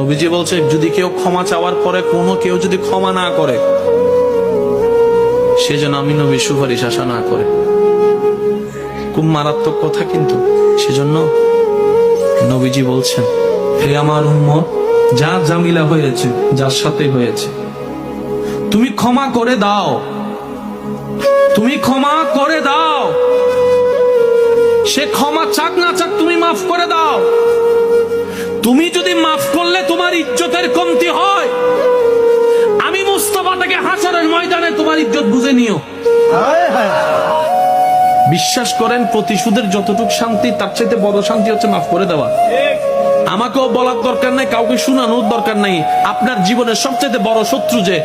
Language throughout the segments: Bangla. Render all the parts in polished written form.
নবীজি বলছে যদি কেউ ক্ষমা চাওয়ার পরে কোনো কেউ যদি ক্ষমা না করে, সেজন্য আমি নবীর সুপারিশ আশা না করে। খুব মারাত্মক কথা কিন্তু। সেজন্য নবীজি বলছেন, হে আমার উম্মত, যা জামিলা হয়েছে, যার সাথে হয়েছে, তুমি ক্ষমা করে দাও, তুমি ক্ষমা করে দাও। সে ক্ষমা চাক না চাক, তুমি মাফ করে দাও। তুমি যদি মাফ করলে তোমার ইজ্জতের কমতি হয়, আমি মুস্তাফাটাকে হাসরের ময়দানে তোমার ইজ্জত বুঝে নিও। বিশ্বাস করেন, প্রতিশোধের যতটুকু শান্তি, তার চাইতে বড় শান্তি হচ্ছে মাফ করে দেওয়া। আমাকেও বলার দরকার নাই, কাউকে শোনানোর দরকার নাই। আপনার জীবনের সবচেয়ে বড় শত্রু যে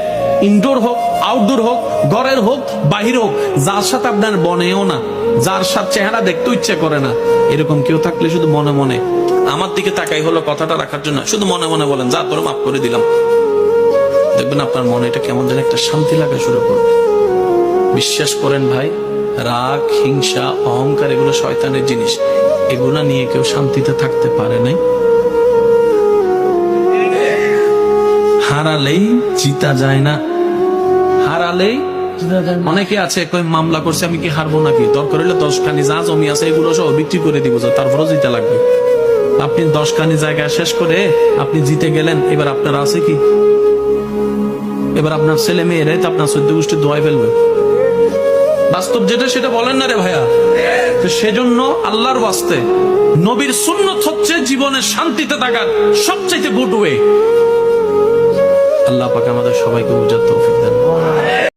ইনডোর হোক, আউটডোর হোক, ঘরের হোক, বাহির হোক, যার সাথে আপনার বনেও না, যার সাথে চেহারা দেখতে ইচ্ছে করে না, এরকম কেউ থাকলে শুধু মনে মনে আমার দিকে তাকাই হলো কথাটা রাখার জন্য, শুধু মনে মনে বলেন, যা তোর মাফ করে দিলাম। দেখবেন আপনার মনে এটা কেমন যেন একটা শান্তি লাগা শুরু করবে। বিশ্বাস করেন ভাই, রাগ, হিংসা, অহংকার এগুলো শয়তানের জিনিস। এগুলো নিয়ে কেউ শান্তিতে থাকতে পারে নাই। হারালেই জিতা যায় না, হারালেই অনেকে আছে কই মামলা করছে, আমি কি হারবো নাকি? দরকার হলে 10 খানি যা জমি আছে এগুলো সব বিক্রি করে দিব, তারপরও জিতে লাগবে। আপনি 10 খানি জায়গা শেষ করে আপনি জিতে গেলেন, এবার আপনার আছে কি? এবার আপনার ছেলে মেয়েরাই তো আপনার 14 গোষ্ঠী দোয়াই ফেলবে। বাস্তব যেটা সেটা বলেন না রে ভাইয়া। তো সেজন্য আল্লাহর ওয়াস্তে নবীর সুন্নত হচ্ছে জীবনের শান্তিতে থাকার সবচাইতে গুড ওয়ে। আল্লাহ পাক আমাদের সবাইকে বুঝার তৌফিক দেন।